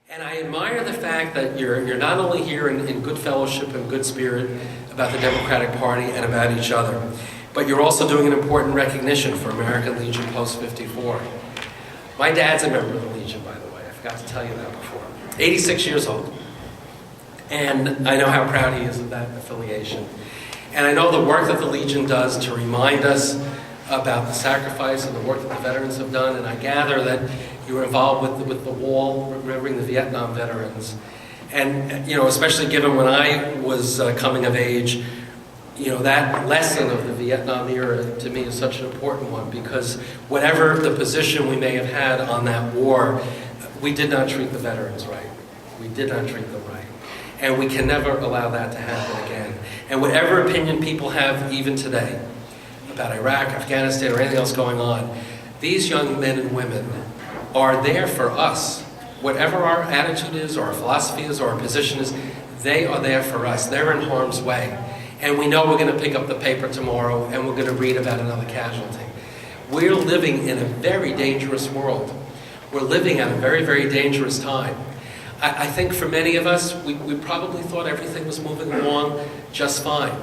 And I admire the fact that you're not only here in good fellowship and good spirit about the Democratic Party and about each other, but you're also doing an important recognition for American Legion Post 54. My dad's a member of the Legion, by the way. I forgot to tell you that before. 86 years old. And I know how proud he is of that affiliation. And I know the work that the Legion does to remind us about the sacrifice and the work that the veterans have done. And I gather that you were involved with the wall, remembering the Vietnam veterans. And, especially given when I was coming of age, that lesson of the Vietnam era to me is such an important one, because whatever the position we may have had on that war, we did not treat the veterans right. We did not treat them right. And we can never allow that to happen again. And whatever opinion people have even today about Iraq, Afghanistan, or anything else going on, these young men and women are there for us. Whatever our attitude is, or our philosophy is, or our position is, they are there for us. They're in harm's way. And we know we're going to pick up the paper tomorrow and we're going to read about another casualty. We're living in a very dangerous world. We're living at a very, very dangerous time. I think for many of us, we probably thought everything was moving along just fine.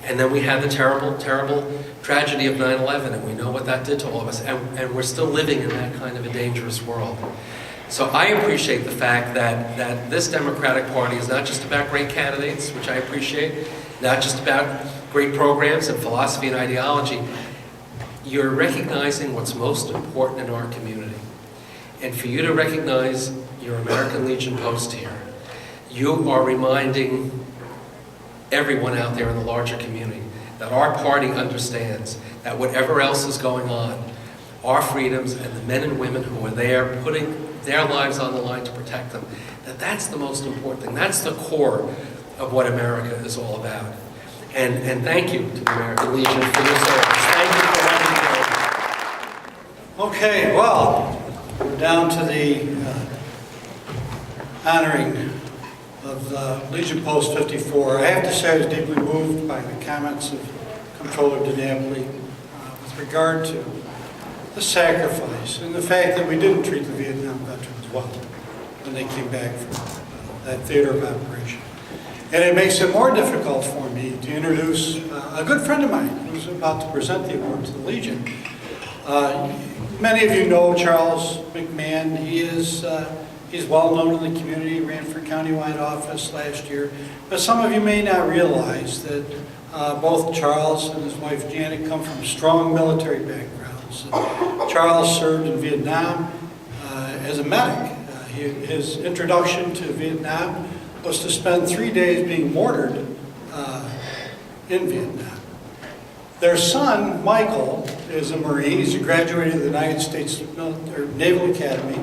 And then we had the terrible, terrible tragedy of 9/11, and we know what that did to all of us. And we're still living in that kind of a dangerous world. So I appreciate the fact that this Democratic Party is not just about great candidates, which I appreciate, not just about great programs and philosophy and ideology. You're recognizing what's most important in our community. And for you to recognize your American Legion post here, you are reminding everyone out there in the larger community that our party understands that whatever else is going on, our freedoms and the men and women who are there putting their lives on the line to protect them, that's the most important thing. That's the core of what America is all about. And thank you to the American Legion for your service. Thank you for letting me know. Okay, well, we're down to the honoring of Legion Post 54. I have to say I was deeply moved by the comments of Comptroller DiNapoli with regard to the sacrifice and the fact that we didn't treat the Vietnam veterans well when they came back from that theater of operation. And it makes it more difficult for me to introduce a good friend of mine who's about to present the award to the Legion. Many of you know Charles McMahon. He's well known in the community. He ran for countywide office last year. But some of you may not realize that both Charles and his wife Janet come from strong military backgrounds. Charles served in Vietnam as a medic. His introduction to Vietnam was to spend 3 days being mortared in Vietnam. Their son, Michael, is a Marine. He's a graduate of the United States Naval Academy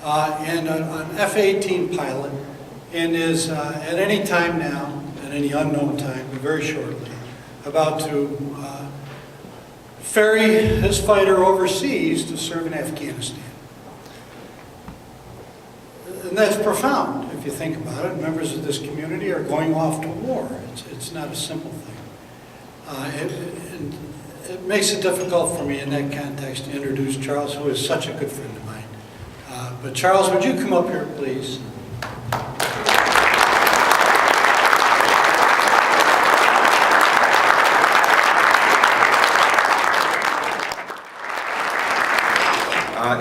and an F-18 pilot, and is at any time now, at any unknown time, but very shortly, about to ferry his fighter overseas to serve in Afghanistan. And that's profound, if you think about it. Members of this community are going off to war. It's not a simple thing. It makes it difficult for me in that context to introduce Charles, who is such a good friend of mine. But Charles, would you come up here, please?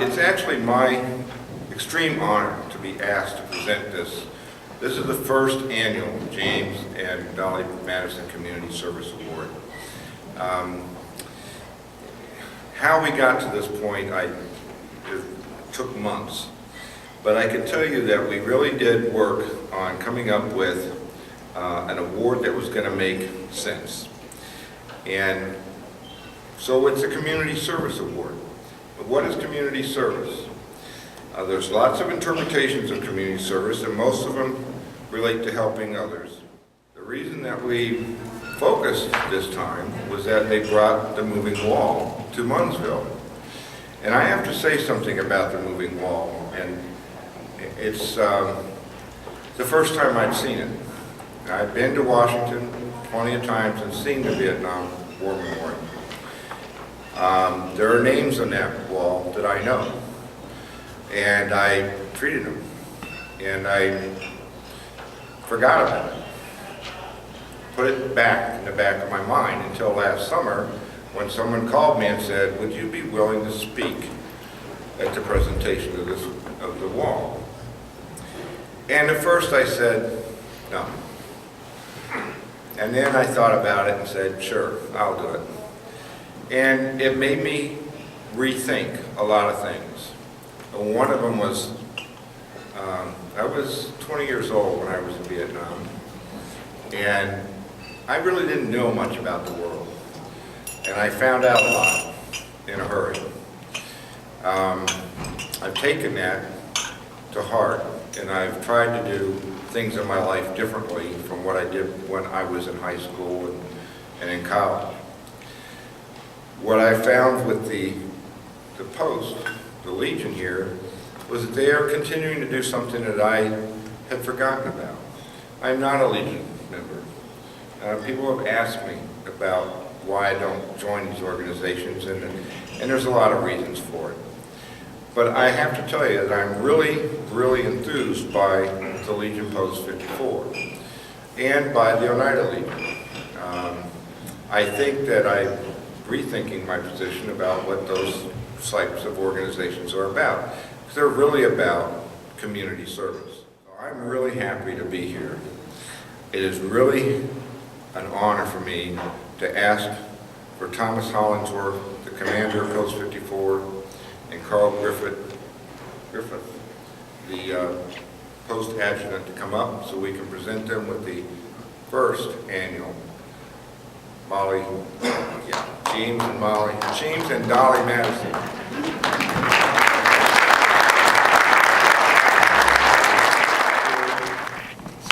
It's actually my extreme honor to be asked to present this. This is the first annual James and Dolly Madison Community Service Award. How we got to this point, it took months. But I can tell you that we really did work on coming up with an award that was going to make sense. And so it's a community service award. But what is community service? There's lots of interpretations of community service, and most of them relate to helping others. The reason that we focused this time was that they brought the moving wall to Munnsville. And I have to say something about the moving wall, and it's the first time I've seen it. I've been to Washington plenty of times and seen the Vietnam War Memorial. There are names on that wall that I know, and I treated them. And I forgot about it. Put it back in the back of my mind until last summer when someone called me and said, would you be willing to speak at the presentation of the wall? And at first I said, no. And then I thought about it and said, sure, I'll do it. And it made me rethink a lot of things. One of them was, I was 20 years old when I was in Vietnam, and I really didn't know much about the world. And I found out a lot in a hurry. I've taken that to heart, and I've tried to do things in my life differently from what I did when I was in high school and in college. What I found with the Post, the Legion here, was that they are continuing to do something that I had forgotten about. I'm not a Legion member. People have asked me about why I don't join these organizations, and there's a lot of reasons for it. But I have to tell you that I'm really, really enthused by the Legion Post 54 and by the Oneida Legion. I think that I'm rethinking my position about what those types of organizations are about. Because they're really about community service. So I'm really happy to be here. It is really an honor for me to ask for Thomas Hollingsworth, the commander of Post 54, and Carl Griffith, the post adjutant, to come up so we can present them with the first annual James and Dolly Madison.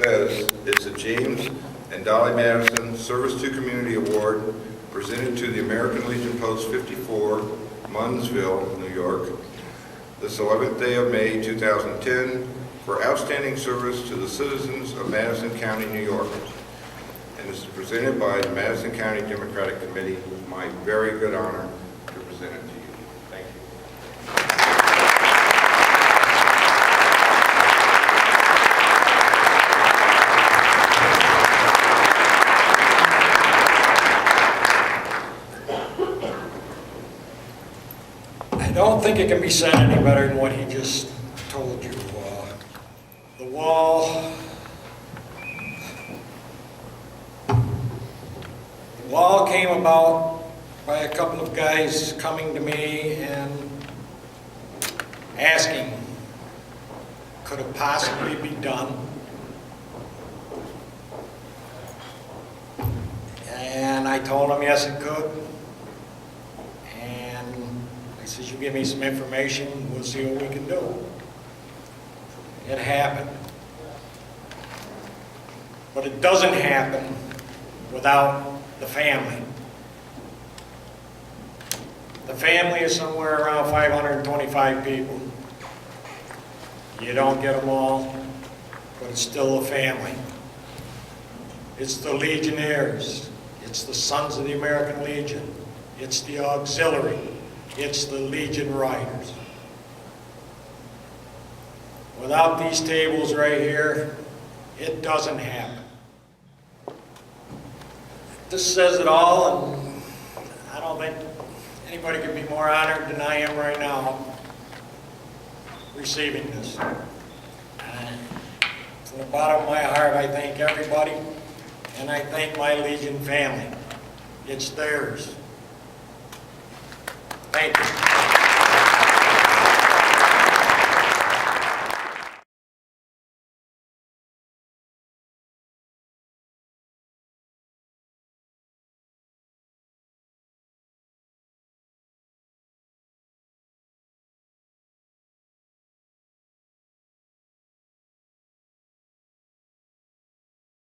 Says it's a James and Dolly Madison Service to Community Award presented to the American Legion Post 54, Munnsville, New York, this 11th day of May 2010, for outstanding service to the citizens of Madison County, New York. And this is presented by the Madison County Democratic Committee. It's my very good honor to present it to you. Thank you. I don't think it can be said any better than what he just told you. The wall came about by a couple of guys coming to me and asking, could it possibly be done? And I told them yes, it could. I said, you give me some information, we'll see what we can do. It happened. But it doesn't happen without the family. The family is somewhere around 525 people. You don't get them all, but it's still a family. It's the Legionnaires. It's the Sons of the American Legion. It's the Auxiliary. It's the Legion Riders. Without these tables right here, it doesn't happen. This says it all, and I don't think anybody can be more honored than I am right now receiving this. And from the bottom of my heart, I thank everybody, and I thank my Legion family. It's theirs. Thank you.